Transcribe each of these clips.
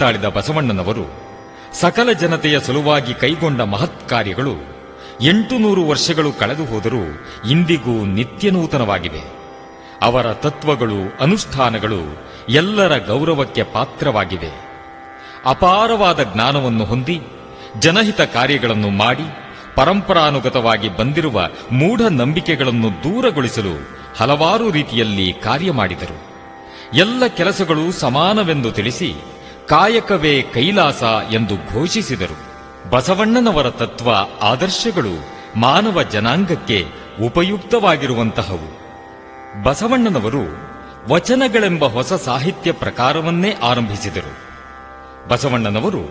ತಾಳಿದ ಬಸವಣ್ಣನವರು ಸಕಲ ಜನತೆಯ ಸಲುವಾಗಿ ಕೈಗೊಂಡ ಮಹತ್ ಕಾರ್ಯಗಳು 800 ವರ್ಷಗಳು ಕಳೆದು ಹೋದರೂ ಇಂದಿಗೂ ನಿತ್ಯನೂತನವಾಗಿವೆ. ಅವರ ತತ್ವಗಳು, ಅನುಷ್ಠಾನಗಳು ಎಲ್ಲರ ಗೌರವಕ್ಕೆ ಪಾತ್ರವಾಗಿವೆ. ಅಪಾರವಾದ ಜ್ಞಾನವನ್ನು ಹೊಂದಿ ಜನಹಿತ ಕಾರ್ಯಗಳನ್ನು ಮಾಡಿ ಪರಂಪರಾನುಗತವಾಗಿ ಬಂದಿರುವ ಮೂಢನಂಬಿಕೆಗಳನ್ನು ದೂರಗೊಳಿಸಲು ಹಲವಾರು ರೀತಿಯಲ್ಲಿ ಕಾರ್ಯ ಮಾಡಿದರು. ಎಲ್ಲ ಕೆಲಸಗಳು ಸಮಾನವೆಂದು ತಿಳಿಸಿ ಕಾಯಕವೇ ಕೈಲಾಸ ಎಂದು ಘೋಷಿಸಿದರು. ಬಸವಣ್ಣನವರ ತತ್ವ ಆದರ್ಶಗಳು ಮಾನವ ಜನಾಂಗಕ್ಕೆ ಉಪಯುಕ್ತವಾಗಿರುವಂತಹವು. ಬಸವಣ್ಣನವರು ವಚನಗಳೆಂಬ ಹೊಸ ಸಾಹಿತ್ಯ ಪ್ರಕಾರವನ್ನೇ ಆರಂಭಿಸಿದರು. ಬಸವಣ್ಣನವರು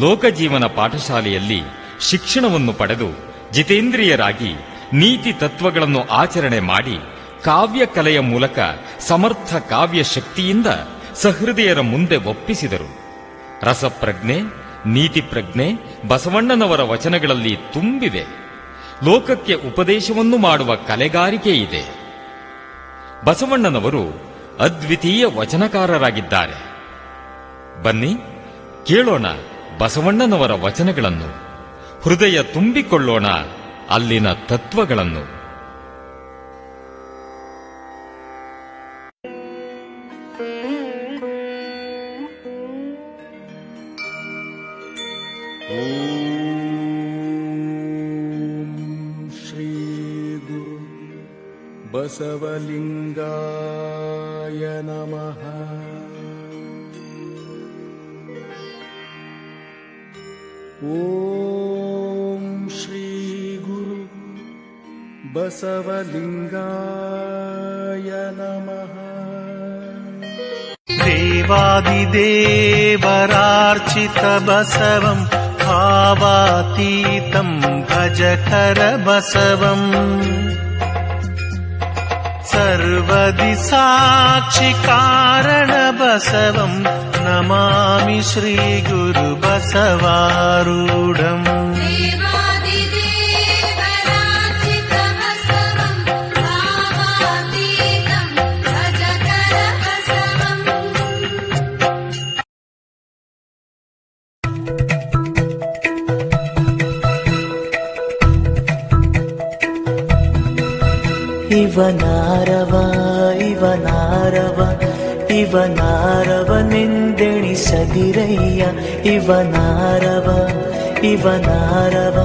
ಲೋಕಜೀವನ ಪಾಠಶಾಲೆಯಲ್ಲಿ ಶಿಕ್ಷಣವನ್ನು ಪಡೆದು ಜಿತೇಂದ್ರಿಯರಾಗಿ ನೀತಿ ತತ್ವಗಳನ್ನು ಆಚರಣೆ ಮಾಡಿ ಕಾವ್ಯ ಕಲೆಯ ಮೂಲಕ ಸಮರ್ಥ ಕಾವ್ಯ ಶಕ್ತಿಯಿಂದ ಸಹೃದಯರ ಮುಂದೆ ಒಪ್ಪಿಸಿದರು. ರಸಪ್ರಜ್ಞೆ, ನೀತಿಪ್ರಜ್ಞೆ ಬಸವಣ್ಣನವರ ವಚನಗಳಲ್ಲಿ ತುಂಬಿವೆ. ಲೋಕಕ್ಕೆ ಉಪದೇಶವನ್ನು ಮಾಡುವ ಕಲೆಗಾರಿಕೆ ಇದೆ. ಬಸವಣ್ಣನವರು ಅದ್ವಿತೀಯ ವಚನಕಾರರಾಗಿದ್ದಾರೆ. ಬನ್ನಿ ಕೇಳೋಣ ಬಸವಣ್ಣನವರ ವಚನಗಳನ್ನು, ಹೃದಯ ತುಂಬಿಕೊಳ್ಳೋಣ ಅಲ್ಲಿನ ತತ್ವಗಳನ್ನು. ಶ್ರೀ ಗುರು ಬಸವಲಿಂಗಾಯ ನಮಃ. ಓಂ ಶ್ರೀ ಗುರು ಬಸವಲಿಂಗಾಯ ನಮಃ. ದೇವಾದಿದೇವರಾರ್ಚಿತ ಬಸವಂ ಭಾವಾತೀತಂ ಭಜಕರ ಬಸವಂ ಸರ್ವದಿ ಸಾಕ್ಷಿ ಕಾರಣ ಬಸವಂ ನಮಾಮಿ ಶ್ರೀ ಗುರು ಬಸವಾರೂಢಂ. ಇವನಾರವ ಇವನಾರವ ಇವನಾರವನೆಂದೆಣಿಸದಿರಯ್ಯ. ಇವನಾರವ ಇವನಾರವ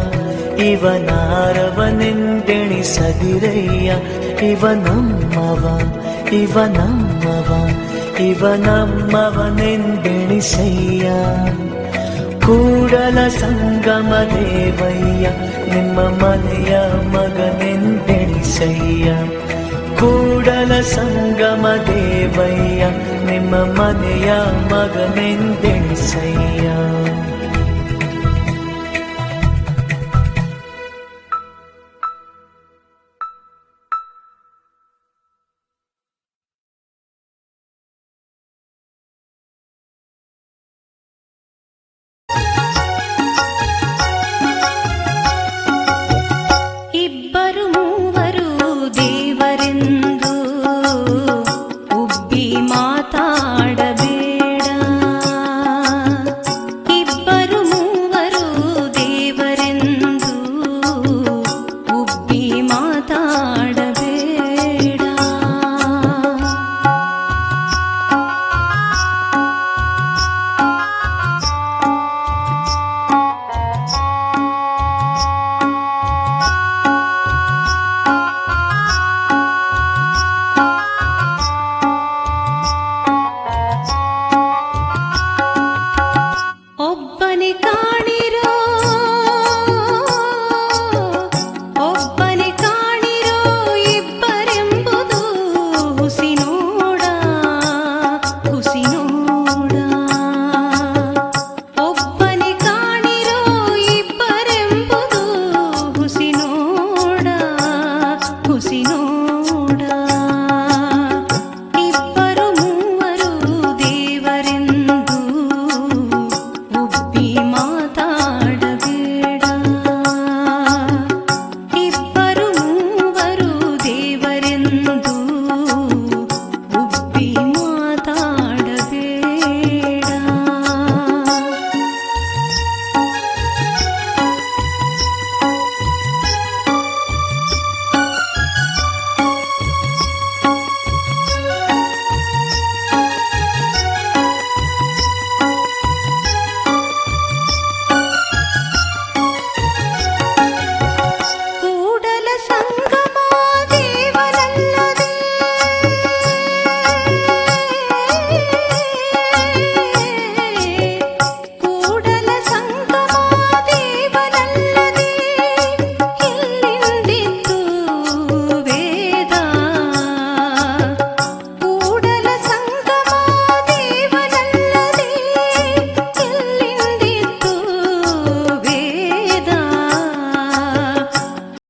ಇವನಾರವನೆಂದೆಣಿಸದಿರಯ್ಯ. ಇವನಮ್ಮವ ಇವನಮ್ಮವ ಇವನಮ್ಮವನೆಂದೆಣಿಸಯ್ಯ. ಕೂಡಲ ಸಂಗಮ ದೇವಯ್ಯ ನಿಮ್ಮ ಮನೆಯ ಮಗನೆಂದೆಣಿಸಯ್ಯ. ಕೂಡಲ ಸಂಗಮ ದೇವಯ್ಯ ನಿಮ್ಮ ಮನೆಯ ಮಗನೆಂದೆಣಿಸಯ್ಯ.